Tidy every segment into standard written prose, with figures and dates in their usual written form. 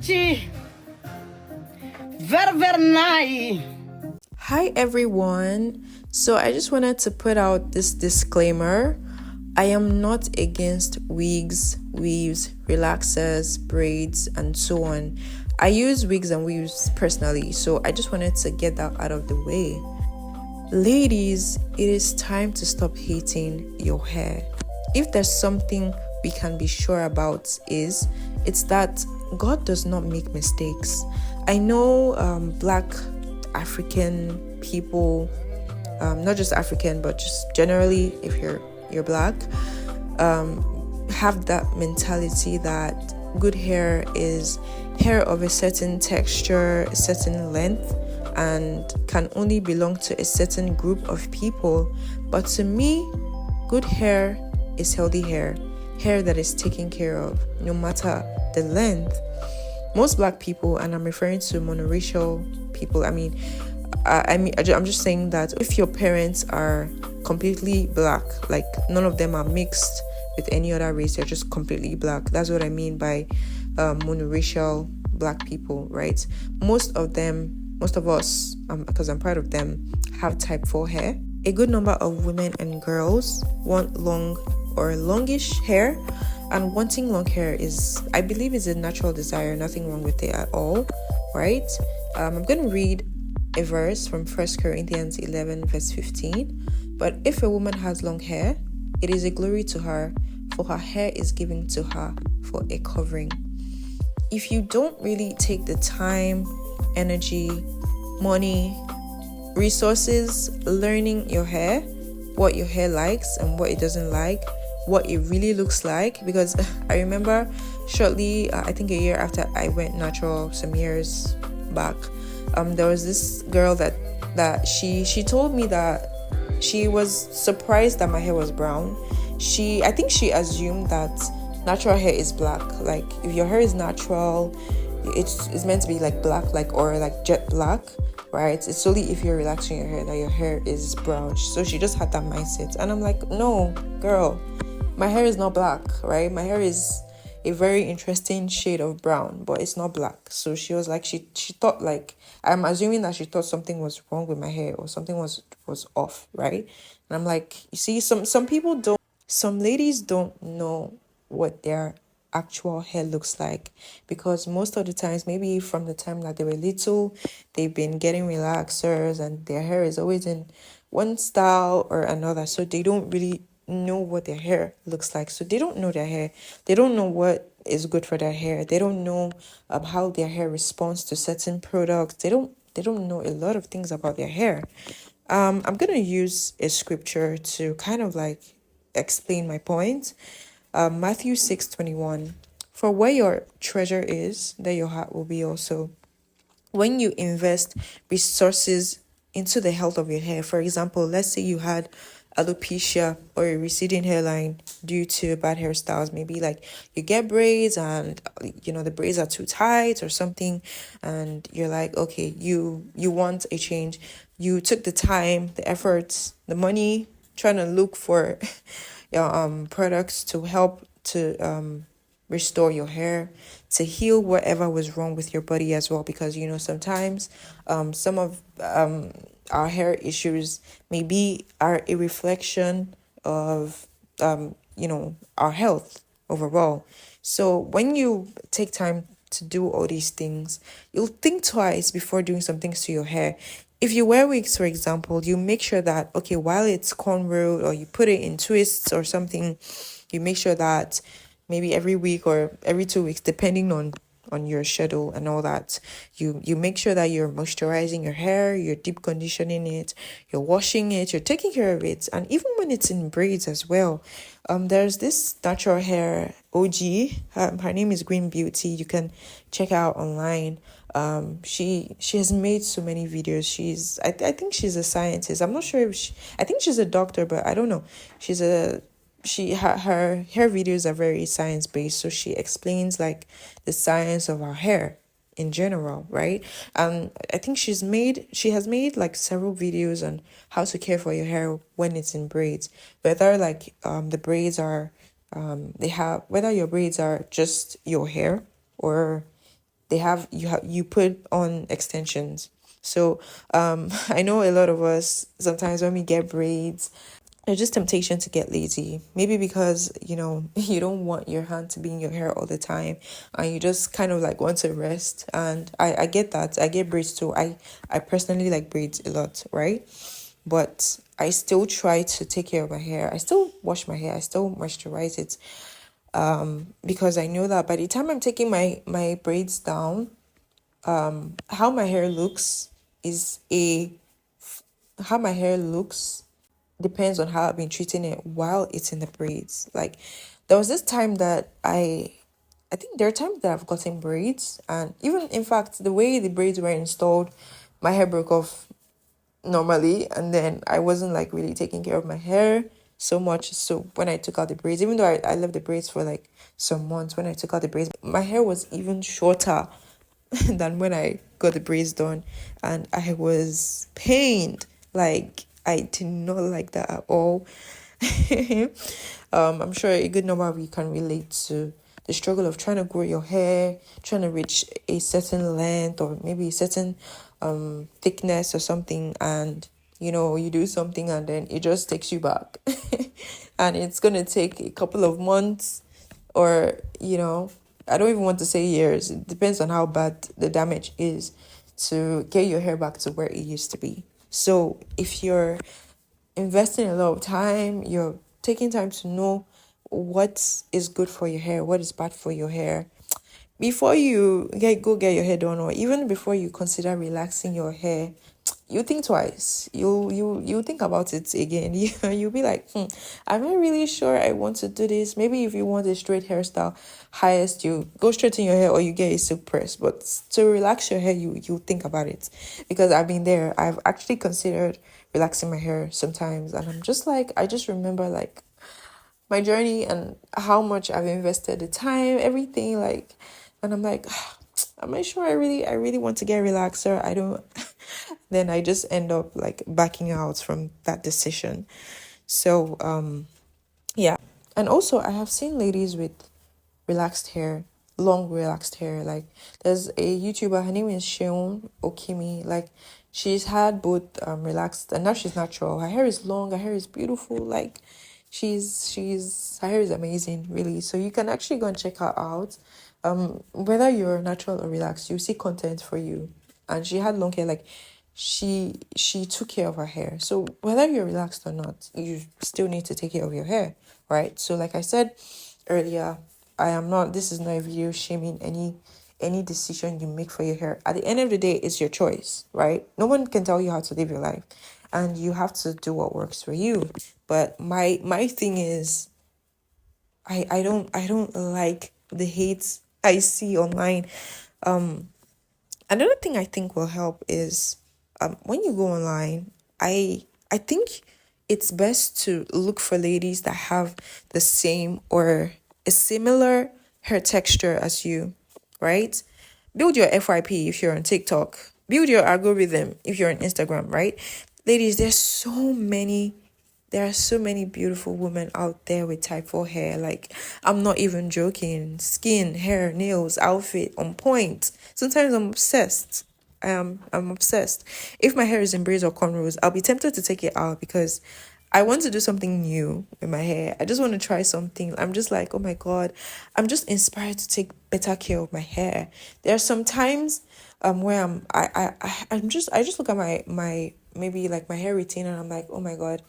Very, very nice. Hi everyone. So I just wanted to put out this disclaimer. I am not against wigs, weaves, relaxers, braids, and so on. I use wigs and weaves personally, so I just wanted to get that out of the way. Ladies, it is time to stop hating your hair. If there's something we can be sure about it's that God does not make mistakes. I know Black African people, not just African but just generally, if you're Black, have that mentality that good hair is hair of a certain texture, a certain length, and can only belong to a certain group of people. But to me, good hair is healthy hair that is taken care of, no matter the length. Most Black people, and I'm referring to monoracial people, I'm just saying that if your parents are completely Black, like none of them are mixed with any other race, they're just completely Black. That's what I mean by monoracial Black people, right? Most of us, because I'm proud of them, have type 4 hair. A good number of women and girls want long or longish hair, and wanting long hair is, I believe, is a natural desire. Nothing wrong with it at all, right? I'm going to read a verse from 1 Corinthians 11 verse 15. But if a woman has long hair, it is a glory to her, for her hair is given to her for a covering. If you don't really take the time, energy, money, resources, learning your hair, what your hair likes and what it doesn't like, what it really looks like, because I remember shortly, I think a year after I went natural some years back, there was this girl that she told me that she was surprised that my hair was brown. I think she assumed that natural hair is black. Like if your hair is natural, it's meant to be like black, like, or like jet black, right? It's only if you're relaxing your hair that your hair is brown. So she just had that mindset, and I'm like, no, girl, my hair is not black, right? My hair is a very interesting shade of brown, but it's not black. So she was like, she thought, like, I'm assuming that she thought something was wrong with my hair or something was off, right? And I'm like, you see, some ladies don't know what their actual hair looks like, because most of the times, maybe from the time that they were little, they've been getting relaxers and their hair is always in one style or another, so they don't really know what their hair looks like. So they don't know their hair, they don't know what is good for their hair, they don't know how their hair responds to certain products, they don't know a lot of things about their hair. I'm gonna use a scripture to kind of like explain my point. Matthew 6:21. For where your treasure is, there your heart will be also. When you invest resources into the health of your hair, for example, let's say you had alopecia or a receding hairline due to bad hairstyles, maybe like you get braids and the braids are too tight or something, and you're like, okay, you want a change. You took the time, the efforts, the money, trying to look for products to help to restore your hair, to heal whatever was wrong with your body as well, because sometimes some of our hair issues maybe are a reflection of our health overall. So when you take time to do all these things, you'll think twice before doing some things to your hair. If you wear wigs, for example, you make sure that, okay, while it's cornrowed or you put it in twists or something, you make sure that maybe every week or every 2 weeks, depending on your schedule and all that, you make sure that you're moisturizing your hair, you're deep conditioning it, you're washing it, you're taking care of it. And even when it's in braids as well, there's this natural hair OG, her name is Green Beauty, you can check out online. She has made so many videos. I think she's a scientist. I'm not sure if I think she's a doctor, but I don't know. Her hair videos are very science based, so she explains like the science of our hair in general, right? And I think she has made like several videos on how to care for your hair when it's in braids, whether like the braids are whether your braids are just your hair or you put on extensions. So I know a lot of us sometimes when we get braids, there's just temptation to get lazy. Maybe because, you don't want your hand to be in your hair all the time and you just kind of like want to rest. And I get that. I get braids too. I personally like braids a lot, right? But I still try to take care of my hair. I still wash my hair. I still moisturize it. Because I know that by the time I'm taking my braids down, how my hair looks is a how my hair looks depends on how I've been treating it while it's in the braids. Like there was this time that I think there are times that I've gotten braids, and even in fact the way the braids were installed, my hair broke off normally, and then I wasn't like really taking care of my hair so much. So when I took out the braids, even though I left the braids for like some months, when I took out the braids, my hair was even shorter than when I got the braids done, and I was pained. Like I did not like that at all. I'm sure a good number of you can relate to the struggle of trying to grow your hair, trying to reach a certain length or maybe a certain thickness or something, and you do something and then it just takes you back. And it's gonna take a couple of months, or I don't even want to say years. It depends on how bad the damage is to get your hair back to where it used to be. So if you're investing a lot of time, you're taking time to know what is good for your hair, what is bad for your hair, before you get your hair done, or even before you consider relaxing your hair, you think twice. You think about it again. You'll be like, am I really sure I want to do this? Maybe if you want a straight hairstyle, highest you go straighten your hair or you get a silk press. But to relax your hair, you think about it, because I've been there. I've actually considered relaxing my hair sometimes, and I'm just like, I just remember like my journey and how much I've invested, the time, everything, like, and I'm like, am I sure I really want to get a relaxer? I don't. Then I just end up like backing out from that decision. So yeah. And also I have seen ladies with relaxed hair, long relaxed hair. Like there's a YouTuber, her name is Sheon Okimi. Like she's had both relaxed and now she's natural. Her hair is long, her hair is beautiful. Like she's her hair is amazing, really. So you can actually go and check her out. Whether you're natural or relaxed, you see content for you. And she had long hair, like she took care of her hair. So whether you're relaxed or not, you still need to take care of your hair, right? So like I said earlier, this is not a video shaming any decision you make for your hair. At the end of the day, it's your choice, right? No one can tell you how to live your life, and you have to do what works for you. But my thing is, I don't like the hate I see online. Another thing I think will help is when you go online, I think it's best to look for ladies that have the same or a similar hair texture as you, right? Build your FYP if you're on TikTok. Build your algorithm if you're on Instagram, right? Ladies, there are so many beautiful women out there with type 4 hair. Like, I'm not even joking. Skin, hair, nails, outfit, on point. Sometimes I'm obsessed. I'm obsessed. If my hair is in braids or cornrows, I'll be tempted to take it out because I want to do something new with my hair. I just want to try something. I'm just like, oh my God, I'm just inspired to take better care of my hair. There are some times where I just look at my maybe like my hair routine and I'm like, oh my God,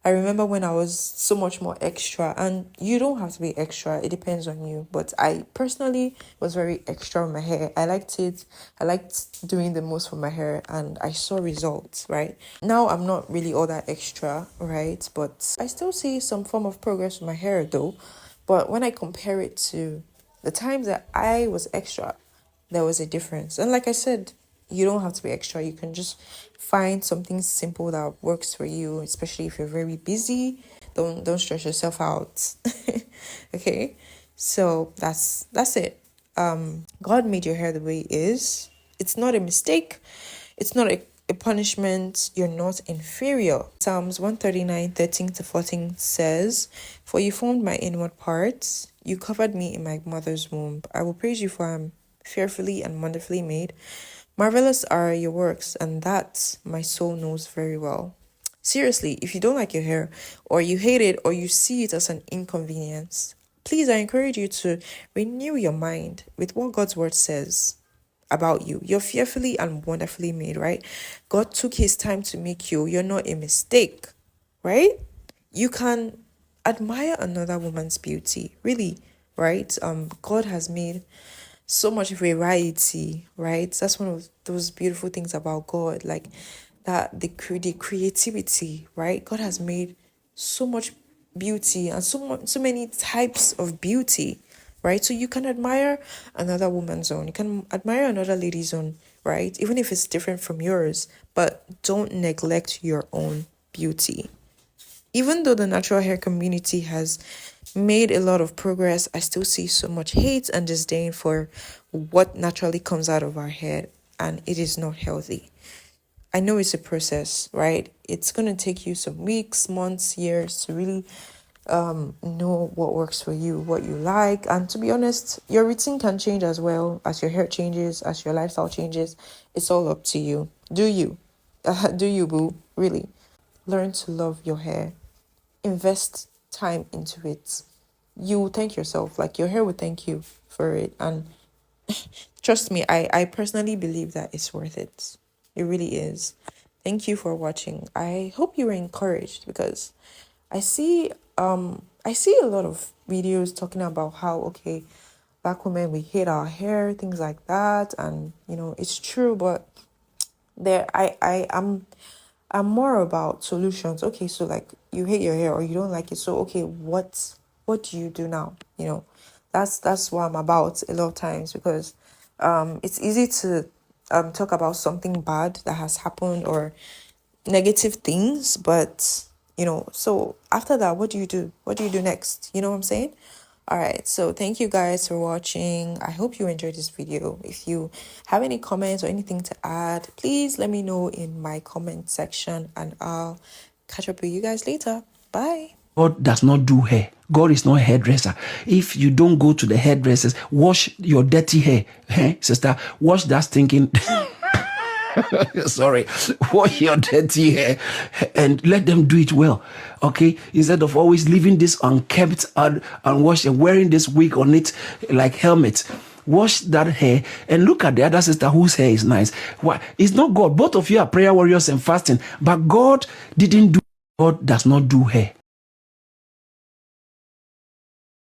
I remember when I was so much more extra, and you don't have to be extra. It depends on you. But I personally was very extra with my hair. I liked it. I liked doing the most for my hair, and I saw results, right? Now I'm not really all that extra, right? But I still see some form of progress with my hair though. But when I compare it to the times that I was extra, there was a difference. And like I said, you don't have to be extra. You can just find something simple that works for you, especially if you're very busy. Don't stress yourself out. Okay? So that's it. God made your hair the way it is. It's not a mistake. It's not a punishment. You're not inferior. Psalms 139:13-14 says, "For you formed my inward parts. You covered me in my mother's womb. I will praise you for fearfully and wonderfully made. Marvelous are your works, and that my soul knows very well. Seriously, if you don't like your hair, or you hate it, or you see it as an inconvenience, please, I encourage you to renew your mind with what God's word says about you. You're fearfully and wonderfully made, right? God took his time to make you. You're not a mistake, right? You can admire another woman's beauty, really, right? God has made so much variety, right? That's one of those beautiful things about God, like that the creativity, right? God has made so much beauty and so many types of beauty, right? So you can admire another woman's own, you can admire another lady's own, right? Even if it's different from yours, but don't neglect your own beauty. Even though the natural hair community has made a lot of progress, I still see so much hate and disdain for what naturally comes out of our head, and it is not healthy. I know it's a process, right? It's going to take you some weeks, months, years to really know what works for you, what you like. And to be honest, your routine can change as well as your hair changes, as your lifestyle changes. It's all up to you. Do you? Do you, boo? Really? Learn to love your hair. Invest time into it. You will thank yourself. Like, your hair will thank you for it. And trust me, I personally believe that it's worth it. It really is. Thank you for watching. I hope you were encouraged, because I see a lot of videos talking about how, okay, black women, we hate our hair, things like that, and it's true, but I'm more about solutions. Okay, so like, you hate your hair or you don't like it, so okay, what do you do now? That's what I'm about a lot of times, because it's easy to talk about something bad that has happened or negative things, but so after that, what do you do? What do you do next? You know what I'm saying? All right, so thank you guys for watching. I hope you enjoyed this video. If you have any comments or anything to add, please let me know in my comment section, and I'll catch up with you guys later. Bye. God does not do hair. God is not a hairdresser. If you don't go to the hairdressers, wash your dirty hair. Sister, wash that stinking... Sorry, wash your dirty hair and let them do it well, okay? Instead of always leaving this unkempt and unwashed and wearing this wig on it like helmet. Wash that hair and look at the other sister whose hair is nice. Why? It's not God. Both of you are prayer warriors and fasting, but God does not do hair.